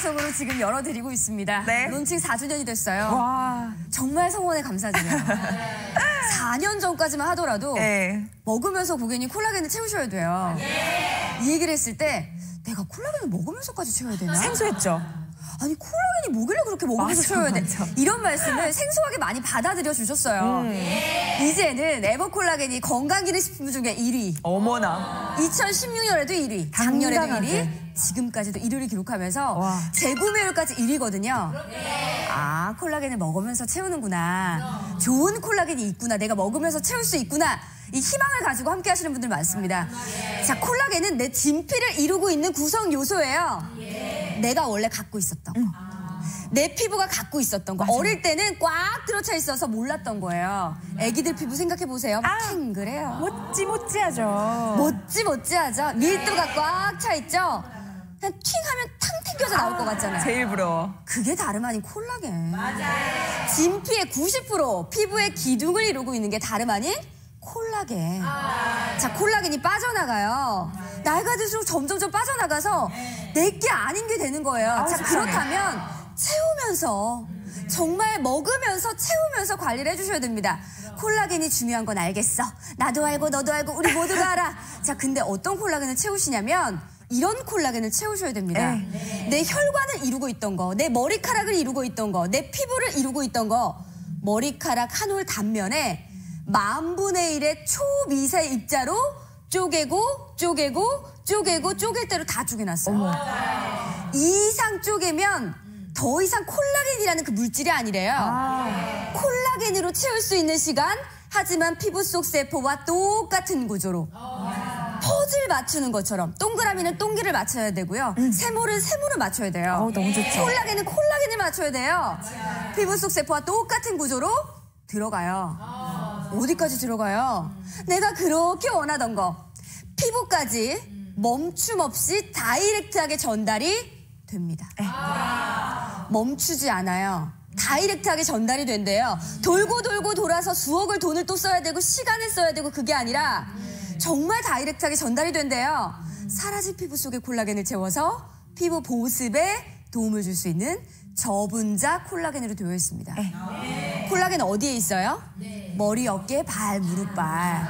방송으로 지금 열어드리고 있습니다. 네. 론칭 4주년이 됐어요. 와. 정말 성원에 감사드려요. 4년 전까지만 하더라도 네. 먹으면서 고객님 콜라겐을 채우셔야 돼요. 이 얘기를 했을 때 내가 콜라겐을 먹으면서까지 채워야 되나? 생소했죠. 아니 콜라겐이 뭐길래 그렇게 먹으면서 채워야 돼? 이런 말씀을 생소하게 많이 받아들여 주셨어요. 이제는 에버콜라겐이 건강기능식품 중에 1위. 어머나. 2016년에도 1위, 작년에도 1위, 지금까지도 1위를 기록하면서 와. 재구매율까지 1위거든요. 아, 콜라겐을 먹으면서 채우는구나. 좋은 콜라겐이 있구나. 내가 먹으면서 채울 수 있구나. 이 희망을 가지고 함께 하시는 분들 많습니다. 자, 콜라겐은 내 진피를 이루고 있는 구성 요소예요. 내가 원래 갖고 있었던 거. 내 피부가 갖고 있었던 거. 맞아요. 어릴 때는 꽉 들어차 있어서 몰랐던 거예요. 애기들 피부 생각해보세요. 탱글해요. 모찌모찌하죠. 모찌모찌하죠. 밀도가 꽉 차 있죠. 그냥 팅 하면 탕 튕겨져 나올 것 같잖아요. 제일 부러워. 그게 다름 아닌 콜라겐. 맞아요. 진피의 90% 피부의 기둥을 이루고 있는 게 다름 아닌 콜라겐. 자, 콜라겐이 빠져나가요. 나이가 들수록 점점점 빠져나가서 내게 아닌 게 되는 거예요. 자, 그렇다면 채우면서 정말 먹으면서 채우면서 관리를 해주셔야 됩니다. 콜라겐이 중요한 건 알겠어. 나도 알고 너도 알고 우리 모두가 알아. 자, 근데 어떤 콜라겐을 채우시냐면 이런 콜라겐을 채우셔야 됩니다. 내 혈관을 이루고 있던 거, 내 머리카락을 이루고 있던 거, 내 피부를 이루고 있던 거, 머리카락 한 올 단면에 1/1000의 초미세 입자로 쪼개고 쪼갤 대로 다 쪼개놨어요. 어머. 이 이상 쪼개면 더 이상 콜라겐이라는 그 물질이 아니래요. 콜라겐으로 채울 수 있는 시간, 하지만 피부 속 세포와 똑같은 구조로. 퍼즐 맞추는 것처럼 동그라미는 동기를 맞춰야 되고요. 세모를 세모를 맞춰야 돼요. 너무 좋죠. 콜라겐은 콜라겐을 맞춰야 돼요. 피부 속 세포와 똑같은 구조로 들어가요. 어디까지 들어가요? 내가 그렇게 원하던 거. 피부까지 멈춤 없이 다이렉트하게 전달이 됩니다. 멈추지 않아요. 다이렉트하게 전달이 된대요. 돌고 돌아서 수억을 돈을 또 써야 되고 시간을 써야 되고 그게 아니라 정말 다이렉트하게 전달이 된대요. 사라진 피부 속에 콜라겐을 채워서 피부 보습에 도움을 줄 수 있는 저분자 콜라겐으로 되어 있습니다. 콜라겐 어디에 있어요? 머리, 어깨, 발, 무릎, 발.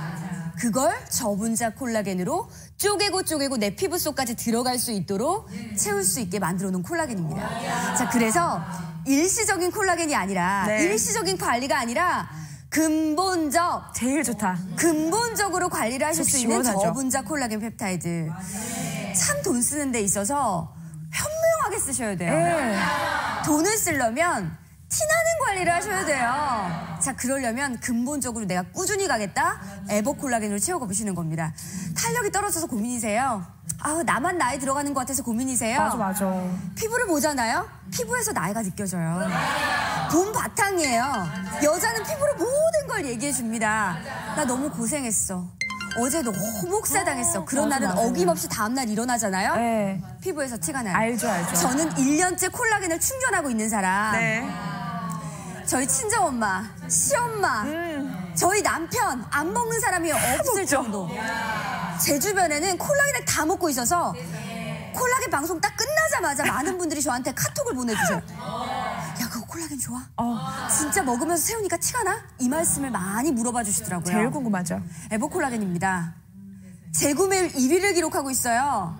그걸 저분자 콜라겐으로 쪼개고 내 피부 속까지 들어갈 수 있도록 채울 수 있게 만들어 놓은 콜라겐입니다. 자, 그래서 일시적인 콜라겐이 아니라 일시적인 관리가 아니라 근본적, 제일 좋다. 근본적으로 관리를 하실 수 있는 시원하죠. 저분자 콜라겐 펩타이드. 참 돈 쓰는 데 있어서 현명하게 쓰셔야 돼요. 돈을 쓰려면 티나는 관리를 하셔야 돼요. 자, 그러려면 근본적으로 내가 꾸준히 가겠다? 에버콜라겐으로 채우고 보시는 겁니다. 탄력이 떨어져서 고민이세요? 아우, 나만 나이 들어가는 것 같아서 고민이세요? 맞아. 피부를 보잖아요? 피부에서 나이가 느껴져요. 본 바탕이에요. 여자는 피부로 모든 걸 얘기해 줍니다. 나 너무 고생했어. 어제 너무 혹사당했어. 그런 날은 어김없이 다음날 일어나잖아요? 네. 피부에서 티가 나요. 알죠. 저는 1년째 콜라겐을 충전하고 있는 사람. 저희 친정엄마, 시엄마, 저희 남편 안 먹는 사람이 없을 정도. 제 주변에는 콜라겐을 다 먹고 있어서 콜라겐 방송 딱 끝나자마자 많은 분들이 저한테 카톡을 보내주세요. 야, 그거 콜라겐 좋아? 진짜 먹으면서 세우니까 티가 나? 이 말씀을 많이 물어봐 주시더라고요. 제일 궁금하죠. 에버콜라겐입니다. 재구매율 1위를 기록하고 있어요.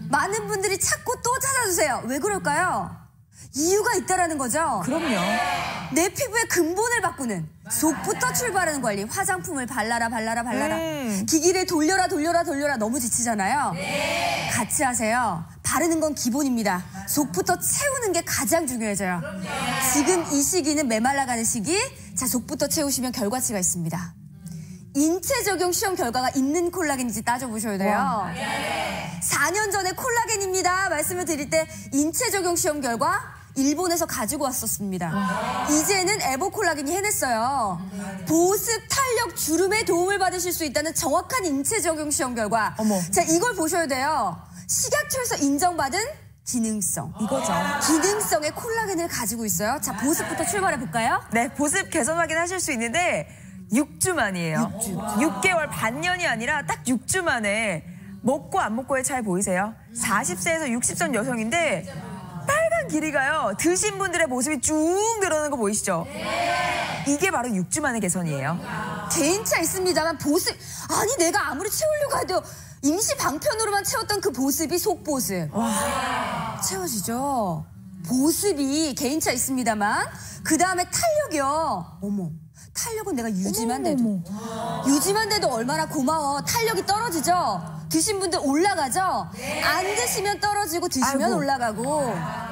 많은 분들이 찾고 또 찾아주세요. 왜 그럴까요? 이유가 있다라는 거죠. 그럼요. 내 피부의 근본을 바꾸는 속부터 출발하는 관리. 화장품을 발라라. 기기를 돌려라. 너무 지치잖아요. 같이 하세요. 바르는 건 기본입니다. 속부터 채우는 게 가장 중요해져요. 지금 이 시기는 메말라가는 시기. 자, 속부터 채우시면 결과치가 있습니다. 인체 적용 시험 결과가 있는 콜라겐인지 따져보셔야 돼요. 4년 전에 콜라겐입니다 말씀을 드릴 때 인체 적용 시험 결과 일본에서 가지고 왔었습니다. 이제는 에버콜라겐이 해냈어요. 보습, 탄력, 주름에 도움을 받으실 수 있다는 정확한 인체 적용 시험 결과. 자, 이걸 보셔야 돼요. 식약처에서 인정받은 기능성. 이거죠. 기능성의 콜라겐을 가지고 있어요. 자, 보습부터 출발해 볼까요? 네, 보습 개선 확인하실 수 있는데 6주 만이에요. 6개월, 반년이 아니라 딱 6주 만에 먹고 안 먹고의 차이 보이세요? 40세에서 60선 여성인데 빨간 한 길이가요. 드신 분들의 모습이 쭉 늘어나는 거 보이시죠? 이게 바로 6주 만의 개선이에요. 개인차 있습니다만 보습, 아니 내가 아무리 채우려고 해도 임시 방편으로만 채웠던 그 보습이 속보습. 채워지죠. 보습이 개인차 있습니다만 그 다음에 탄력이요. 어머, 탄력은 내가 유지만 돼도 유지만 돼도 얼마나 고마워. 탄력이 떨어지죠. 드신 분들 올라가죠. 안 드시면 떨어지고 드시면 올라가고.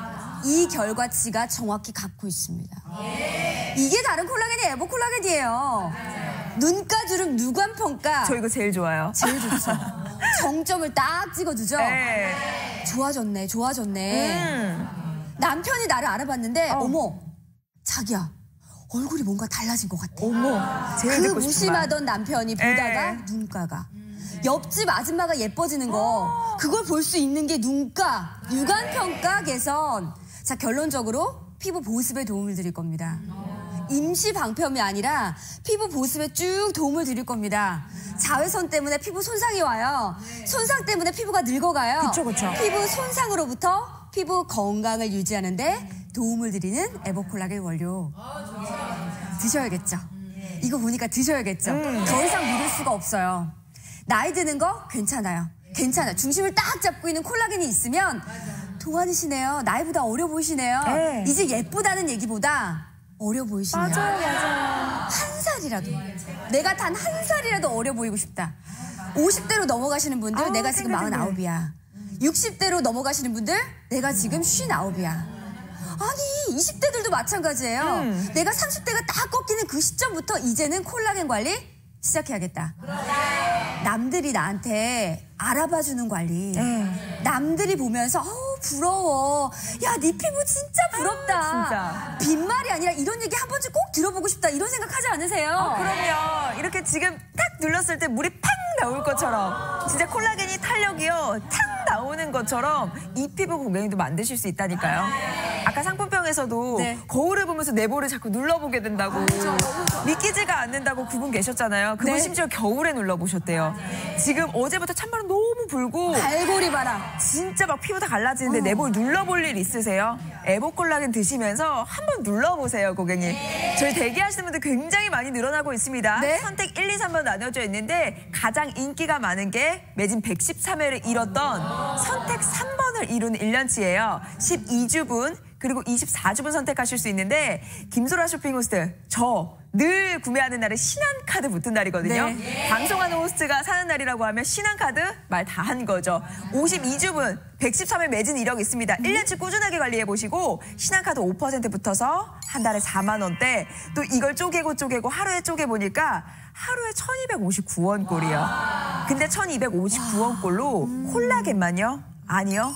이 결과치가 정확히 갖고 있습니다. 이게 다른 콜라겐이 에버콜라겐이에요. 눈가주름 누관평가. 저 이거 제일 좋아요. 제일 좋죠. 정점을 딱 찍어주죠. 좋아졌네, 좋아졌네. 남편이 나를 알아봤는데 어머, 자기야 얼굴이 뭔가 달라진 것 같아. 어머, 제일 그 듣고 싶은 무심하던 남편이 보다가 눈가가. 옆집 아줌마가 예뻐지는 거, 그걸 볼 수 있는 게 눈가, 유관평가 개선. 자, 결론적으로 피부 보습에 도움을 드릴 겁니다. 임시 방편이 아니라 피부 보습에 쭉 도움을 드릴 겁니다. 자외선 때문에 피부 손상이 와요. 손상 때문에 피부가 늙어가요. 그쵸. 피부 손상으로부터 피부 건강을 유지하는데 도움을 드리는 에버콜라겐 원료. 드셔야겠죠. 이거 보니까 드셔야겠죠. 더 이상 미룰 수가 없어요. 나이 드는 거 괜찮아요. 괜찮아요. 중심을 딱 잡고 있는 콜라겐이 있으면 동안이시네요. 나이보다 어려 보이시네요. 이제 예쁘다는 얘기보다 어려 보이시네요. 맞아요. 한 살이라도. 내가 단 한 살이라도 어려 보이고 싶다. 50대로 넘어가시는 분들 내가 지금 49이야. 60대로 넘어가시는 분들 내가 지금 59이야. 아니 20대들도 마찬가지예요. 내가 30대가 딱 꺾이는 그 시점부터 이제는 콜라겐 관리 시작해야겠다. 남들이 나한테 알아봐주는 관리. 남들이 보면서 부러워. 야, 네 피부 진짜 부럽다. 진짜. 빈말이 아니라 이런 얘기 한 번쯤 꼭 들어보고 싶다. 이런 생각하지 않으세요? 그럼요. 이렇게 지금 탁 눌렀을 때 물이 팍 나올 것처럼 진짜 콜라겐이 탄력이요. 탁 나오는 것처럼 이 피부 고객님도 만드실 수 있다니까요. 아까 상품평에서도 거울을 보면서 내 볼을 자꾸 눌러보게 된다고 믿기지가 않는다고 그분 계셨잖아요. 그분 심지어 겨울에 눌러보셨대요. 지금 어제부터 찬바람 너무 불고 발골이 봐라. 진짜 막 피부 다 갈라지는데 내 볼 눌러볼 일 있으세요? 에버콜라겐 드시면서 한번 눌러보세요, 고객님. 저희 대기하시는 분들 굉장히 많이 늘어나고 있습니다. 선택 1, 2, 3번 나뉘어져 있는데 가장 인기가 많은 게 매진 113회를 이뤘던 선택 3번을 이룬 1년치예요. 12주분 그리고 24주분 선택하실 수 있는데 김소라 쇼핑 호스트 저 늘 구매하는 날에 신한카드 붙은 날이거든요. 방송하는 호스트가 사는 날이라고 하면 신한카드 말 다 한 거죠. 52주분 113회 매진 이력 있습니다. 1년치 꾸준하게 관리해보시고 신한카드 5% 붙어서 한 달에 4만 원대. 또 이걸 쪼개고 하루에 쪼개보니까 하루에 1259원 꼴이요. 근데 1259원 꼴로 콜라겐만요? 아니요.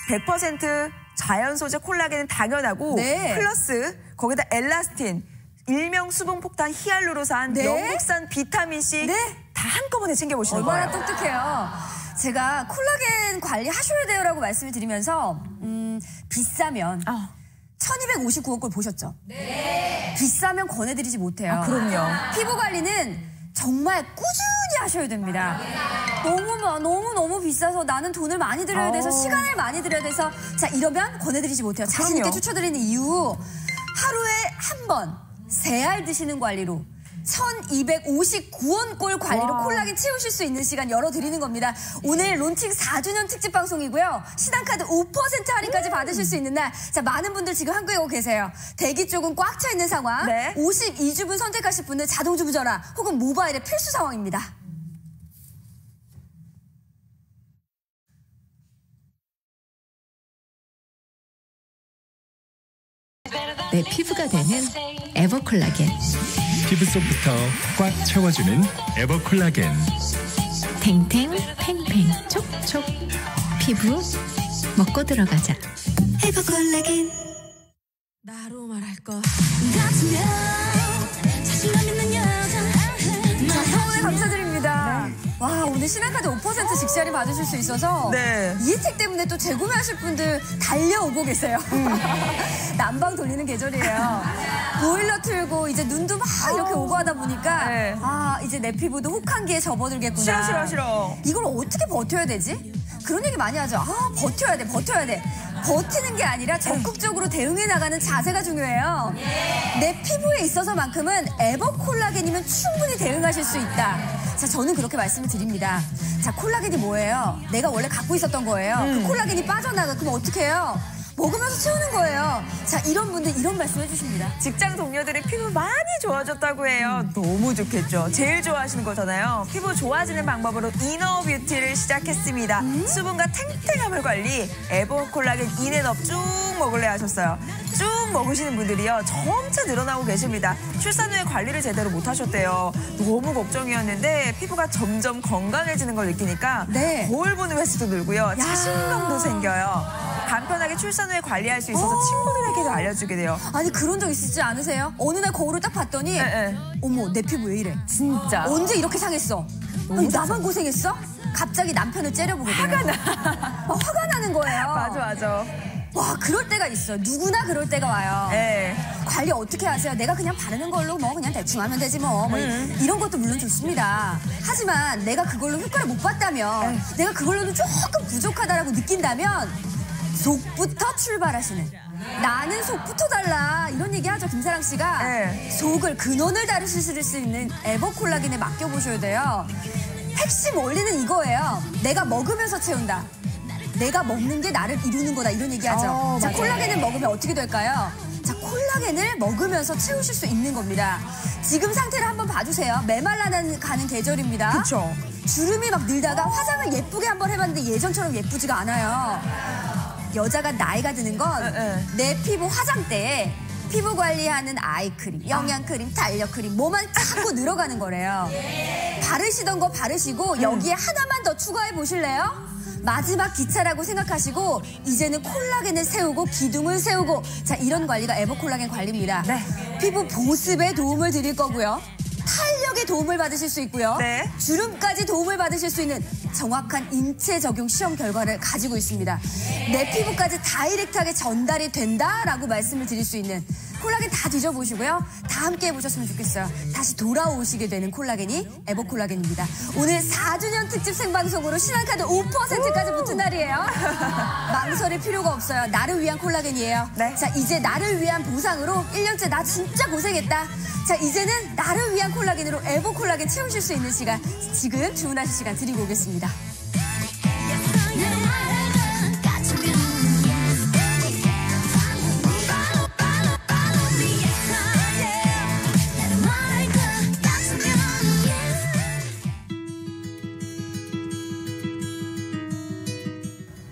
100% 자연 소재 콜라겐은 당연하고 플러스 거기다 엘라스틴, 일명 수분폭탄 히알루로산, 영국산 비타민C 다 한꺼번에 챙겨보시는 얼마나 거예요. 똑똑해요. 제가 콜라겐 관리하셔야 돼요라고 말씀을 드리면서 비싸면 1259원 꼴 보셨죠? 비싸면 권해드리지 못해요. 그럼요. 피부 관리는 정말 꾸준히 하셔야 됩니다. 너무 비싸서 나는 돈을 많이 들여야 돼서 시간을 많이 들여야 돼서 자 이러면 권해드리지 못해요. 자신 있게 추천드리는 이유 하루에 한 번 세 알 드시는 관리로 1259원 꼴 관리로 콜라겐 채우실 수 있는 시간 열어드리는 겁니다. 오늘 론칭 4주년 특집 방송이고요. 신한카드 5% 할인까지 받으실 수 있는 날. 자, 많은 분들 지금 한국에 오고 계세요. 대기 쪽은 꽉 차 있는 상황. 52주분 선택하실 분은 자동주문 전화 혹은 모바일의 필수 상황입니다. 내 피부가 되는 에버콜라겐. 피부 속부터 꽉 채워주는 에버콜라겐. 탱탱 팽팽 촉촉 피부 먹고 들어가자. 에버콜라겐. 나로 말할 것 같으면 자신감 있는 여자. 성원에 감사드립니다. 와, 오늘 신한카드 5% 직시 할인 받으실 수 있어서 이 혜택 때문에 또 재구매하실 분들 달려오고 계세요. 난방 돌리는 계절이에요. 보일러 틀고 이제 눈도 막 이렇게 오고 하다 보니까 이제 내 피부도 혹한기에 접어들겠구나. 싫어. 이걸 어떻게 버텨야 되지? 그런 얘기 많이 하죠. 버텨야 돼. 버티는 게 아니라 적극적으로 대응해 나가는 자세가 중요해요. 내 피부에 있어서만큼은 에버콜라겐이면 충분히 대응하실 수 있다. 자, 저는 그렇게 말씀을 드립니다. 자, 콜라겐이 뭐예요? 내가 원래 갖고 있었던 거예요. 그 콜라겐이 빠져나가. 그럼 어떻게 해요? 먹으면서 채우는 거예요. 자, 이런 분들 이런 말씀 해주십니다. 직장 동료들의 피부 많이 좋아졌다고 해요. 너무 좋겠죠. 제일 좋아하시는 거잖아요. 피부 좋아지는 방법으로 이너 뷰티를 시작했습니다. 수분과 탱탱함을 관리, 에버콜라겐 인앤업 쭉 먹을래 하셨어요. 쭉 먹으시는 분들이요, 점차 늘어나고 계십니다. 출산 후에 관리를 제대로 못 하셨대요. 너무 걱정이었는데 피부가 점점 건강해지는 걸 느끼니까 거울 보는 횟수도 늘고요. 자신감도 생겨요. 간편하게 출산 후에 관리할 수 있어서 친구들에게도 알려주게 돼요. 아니, 그런 적 있으시지 않으세요? 어느 날 거울을 딱 봤더니 어머, 내 피부 왜 이래? 진짜. 언제 이렇게 상했어? 아니, 나만 고생했어? 갑자기 남편을 째려보게 돼요. 화가 나. 화가 나는 거예요. 맞아. 와, 그럴 때가 있어. 누구나 그럴 때가 와요. 관리 어떻게 하세요? 내가 그냥 바르는 걸로 뭐 그냥 대충 하면 되지 뭐. 이런 것도 물론 좋습니다. 하지만 내가 그걸로 효과를 못 봤다면, 내가 그걸로는 조금 부족하다라고 느낀다면 속부터 출발하시는, 나는 속부터 달라, 이런 얘기 하죠, 김사랑 씨가. 속을, 근원을 다루실 수 있는 에버콜라겐에 맡겨보셔야 돼요. 핵심 원리는 이거예요. 내가 먹으면서 채운다. 내가 먹는 게 나를 이루는 거다, 이런 얘기 하죠. 자, 콜라겐을 먹으면 어떻게 될까요? 자, 콜라겐을 먹으면서 채우실 수 있는 겁니다. 지금 상태를 한번 봐주세요. 메말라는 가는 계절입니다. 그쵸. 주름이 막 늘다가 화장을 예쁘게 한번 해봤는데 예전처럼 예쁘지가 않아요. 여자가 나이가 드는 건 내 피부 화장대에 피부 관리하는 아이크림, 영양크림, 탄력크림, 뭐만 자꾸 늘어가는 거래요. 바르시던 거 바르시고 여기에 하나만 더 추가해 보실래요? 마지막 기차라고 생각하시고 이제는 콜라겐을 세우고 기둥을 세우고, 자, 이런 관리가 에버콜라겐 관리입니다. 피부 보습에 도움을 드릴 거고요. 탄력에 도움을 받으실 수 있고요. 주름까지 도움을 받으실 수 있는 정확한 인체 적용 시험 결과를 가지고 있습니다. 내 피부까지 다이렉트하게 전달이 된다라고 말씀을 드릴 수 있는, 콜라겐 다 뒤져보시고요. 다 함께 해보셨으면 좋겠어요. 다시 돌아오시게 되는 콜라겐이 에버콜라겐입니다. 오늘 4주년 특집 생방송으로 신한카드 5%까지 붙은 날이에요. 망설일 필요가 없어요. 나를 위한 콜라겐이에요. 자, 이제 나를 위한 보상으로 1년째 나 진짜 고생했다. 자, 이제는 나를 위한 콜라겐으로 에버콜라겐 채우실 수 있는 시간, 지금 주문하실 시간 드리고 오겠습니다.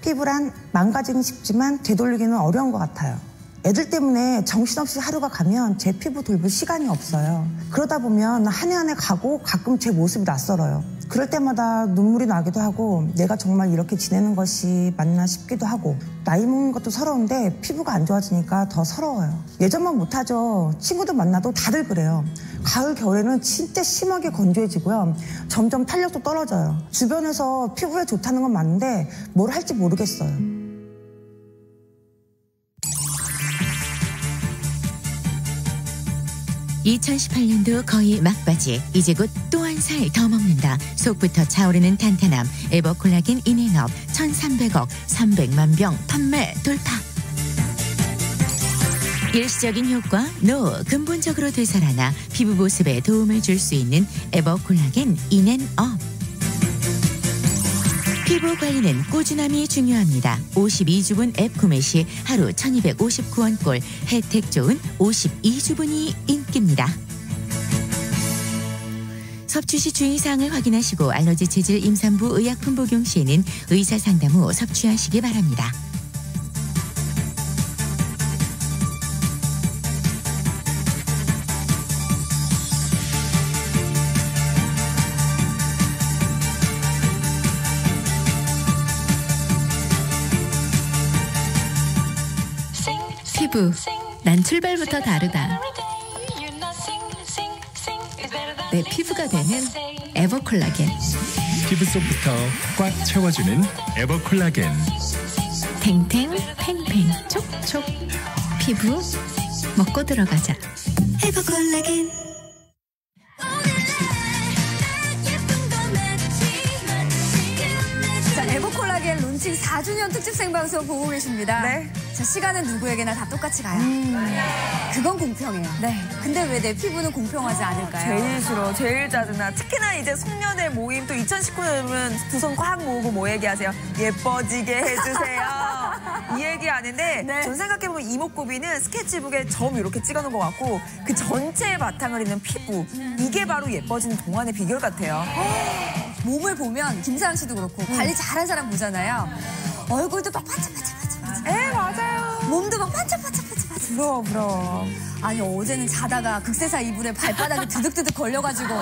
피부란 망가지긴 쉽지만 되돌리기는 어려운 것 같아요. 애들 때문에 정신없이 하루가 가면 제 피부 돌볼 시간이 없어요. 그러다 보면 한 해 한 해 가고 가끔 제 모습이 낯설어요. 그럴 때마다 눈물이 나기도 하고 내가 정말 이렇게 지내는 것이 맞나 싶기도 하고, 나이 먹는 것도 서러운데 피부가 안 좋아지니까 더 서러워요. 예전만 못하죠. 친구들 만나도 다들 그래요. 가을, 겨울에는 진짜 심하게 건조해지고요. 점점 탄력도 떨어져요. 주변에서 피부에 좋다는 건 맞는데 뭘 할지 모르겠어요. (2018년도) 거의 막바지. 이제 곧 또 한 살 더 먹는다. 속부터 차오르는 탄탄함 에버콜라겐 인앤업 1,300억 300만 병 판매 돌파. 일시적인 효과, 근본적으로 되살아나 피부 보습에 도움을 줄 수 있는 에버콜라겐 인앤업. 피부 관리는 꾸준함이 중요합니다. 52주분 앱 구매 시 하루 1,259원꼴, 혜택 좋은 52주분이 인기입니다. 섭취 시 주의사항을 확인하시고 알러지 체질 임산부 의약품 복용 시에는 의사 상담 후 섭취하시기 바랍니다. 피부, 난 출발부터 다르다. 내 피부가 되는 에버콜라겐. 피부 속부터 꽉 채워주는 에버콜라겐. 탱탱, 팽팽, 촉촉. 피부 먹고 들어가자. 에버콜라겐. 자, 에버콜라겐 콜라겐 론칭 4주년 특집 생방송 보고 계십니다. 네. 자, 시간은 누구에게나 다 똑같이 가요. 그건 공평해요. 네. 근데 왜 내 피부는 공평하지 않을까요? 제일 싫어, 제일 짜증나. 특히나 이제 송년회 모임 또 2019년이면 두 손 꽉 모으고 뭐 얘기하세요? 예뻐지게 해주세요. 이 얘기 하는데 네. 전 생각해보면 이목구비는 스케치북에 점 이렇게 찍어놓은 것 같고 그 전체의 바탕을 잇는 피부 이게 바로 예뻐지는 동안의 비결 같아요. 몸을 보면 김사랑 씨도 그렇고 관리 잘한 사람 보잖아요. 얼굴도 막 반짝반짝반짝. 맞아요. 몸도 막 반짝반짝반짝. 부러워. 아니 어제는 자다가 극세사 이불에 발바닥이 드득드득 걸려가지고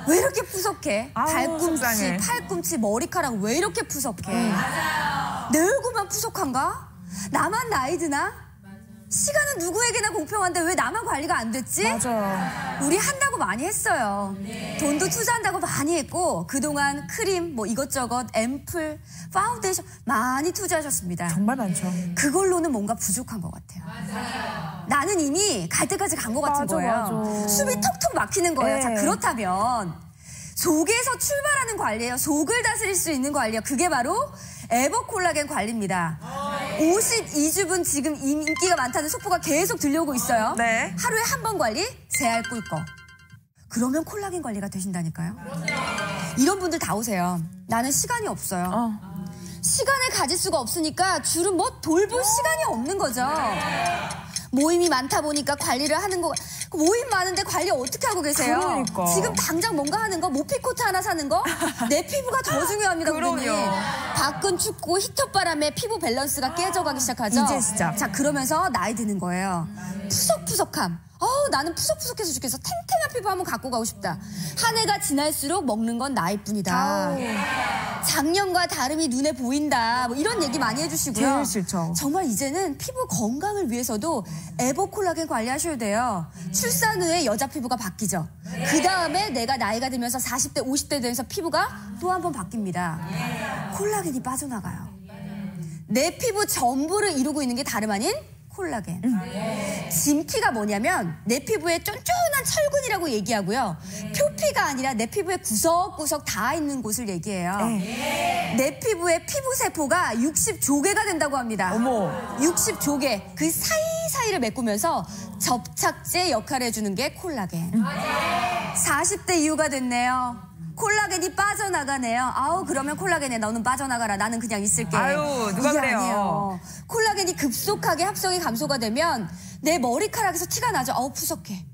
왜 이렇게 푸석해? 아우, 발꿈치, 속상해. 팔꿈치, 머리카락 왜 이렇게 푸석해? 내 얼굴만 푸석한가? 나만 나이 드나? 시간은 누구에게나 공평한데 왜 나만 관리가 안 됐지? 맞아. 우리 한다고 많이 했어요. 돈도 투자한다고 많이 했고 그동안 크림, 뭐 이것저것, 앰플, 파운데이션 많이 투자하셨습니다. 정말 많죠. 그걸로는 뭔가 부족한 것 같아요. 나는 이미 갈 때까지 간 것 같은 맞아, 거예요. 맞아. 숨이 턱턱 막히는 거예요. 네. 자, 그렇다면 속에서 출발하는 관리예요. 속을 다스릴 수 있는 관리예요. 그게 바로 에버콜라겐 관리입니다. 52주분 지금 인기가 많다는 속보가 계속 들려오고 있어요. 네. 하루에 한 번 관리, 세 알 꿀 거. 그러면 콜라겐 관리가 되신다니까요. 이런 분들 다 오세요. 나는 시간이 없어요. 시간을 가질 수가 없으니까 줄은 뭐 돌볼 시간이 없는 거죠. 모임이 많다 보니까 관리를 하는 거. 모임 많은데 관리 어떻게 하고 계세요? 그러니까. 지금 당장 뭔가 하는 거, 모피코트 하나 사는 거, 내 피부가 더 중요합니다. 그럼요. 고객님. 밖은 춥고 히터바람에 피부 밸런스가 깨져가기 시작하죠. 이제 시작. 자, 그러면서 나이 드는 거예요. 푸석푸석함. 나는 푸석푸석해서 죽겠어. 탱탱한 피부 한번 갖고 가고 싶다. 한 해가 지날수록 먹는 건 나이뿐이다. 작년과 다름이 눈에 보인다. 뭐 이런 얘기 많이 해주시고요. 제일 싫죠. 정말 이제는 피부 건강을 위해서도 에버콜라겐 관리하셔야 돼요. 출산 후에 여자 피부가 바뀌죠. 그 다음에 내가 나이가 들면서 40대, 50대 되면서 피부가 또 한 번 바뀝니다. 콜라겐이 빠져나가요. 내 피부 전부를 이루고 있는 게 다름 아닌 콜라겐. 진피가 뭐냐면 내 피부에 쫀쫀한 철근이라고 얘기하고요. 표피가 아니라 내 피부에 구석구석 닿아 있는 곳을 얘기해요. 내 피부의 피부세포가 60조개가 된다고 합니다. 어머. 60조개. 그 사이사이를 메꾸면서 접착제 역할을 해주는 게 콜라겐. 40대 이후가 됐네요. 콜라겐이 빠져나가네요. 그러면 콜라겐에 너는 빠져나가라. 나는 그냥 있을게. 아유, 누가 이게 그래요? 아니에요. 콜라겐이 급속하게 합성이 감소가 되면 내 머리카락에서 티가 나죠. 푸석해.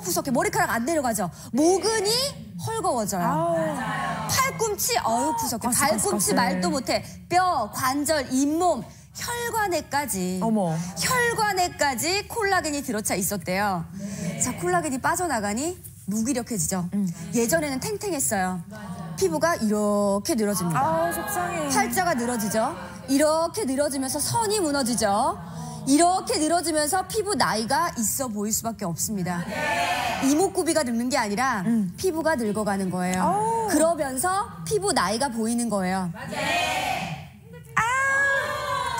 푸석해. 머리카락 안 내려가죠. 모근이 헐거워져요. 팔꿈치, 푸석해. 팔꿈치 말도 못해. 뼈, 관절, 잇몸, 혈관에까지. 어머. 혈관에까지 콜라겐이 들어차 있었대요. 자, 콜라겐이 빠져나가니 무기력해지죠. 예전에는 탱탱했어요. 피부가 이렇게 늘어집니다. 속상해. 팔자가 늘어지죠. 이렇게 늘어지면서 선이 무너지죠. 이렇게 늘어지면서 피부 나이가 있어 보일 수밖에 없습니다. 이목구비가 늙는 게 아니라 피부가 늙어가는 거예요. 그러면서 피부 나이가 보이는 거예요.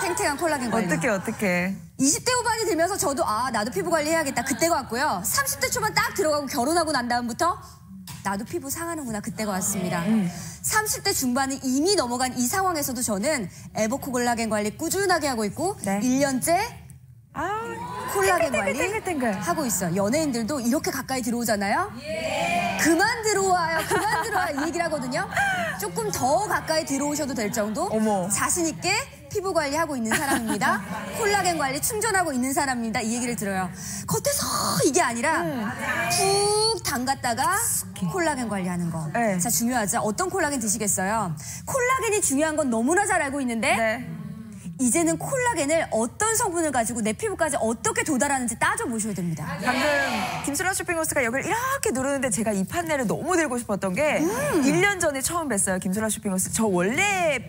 탱탱한 콜라겐 관리. 어떡해. 20대 후반이 되면서 저도 나도 피부 관리해야겠다. 그때가 왔고요. 30대 초반 딱 들어가고 결혼하고 난 다음부터 나도 피부 상하는구나. 그때가 왔습니다. 30대 중반은 이미 넘어간 이 상황에서도 저는 에버콜라겐 관리 꾸준하게 하고 있고 네. 1년째 콜라겐 관리 탱글탱글. 하고 있어요. 연예인들도 이렇게 가까이 들어오잖아요. 그만 들어와요. 이 얘기를 하거든요. 조금 더 가까이 들어오셔도 될 정도 어머. 자신 있게 피부 관리하고 있는 사람입니다. 콜라겐 관리 충전하고 있는 사람입니다. 이 얘기를 들어요. 겉에서 이게 아니라 푹 담갔다가 콜라겐 관리하는 거. 네. 자, 중요하죠. 어떤 콜라겐 드시겠어요? 콜라겐이 중요한 건 너무나 잘 알고 있는데 네. 이제는 콜라겐을 어떤 성분을 가지고 내 피부까지 어떻게 도달하는지 따져보셔야 됩니다. 방금 김수라 쇼핑호스가 여기를 이렇게 누르는데 제가 이 판넬을 너무 들고 싶었던 게 1년 전에 처음 뵀어요. 김수라 쇼핑호스. 저 원래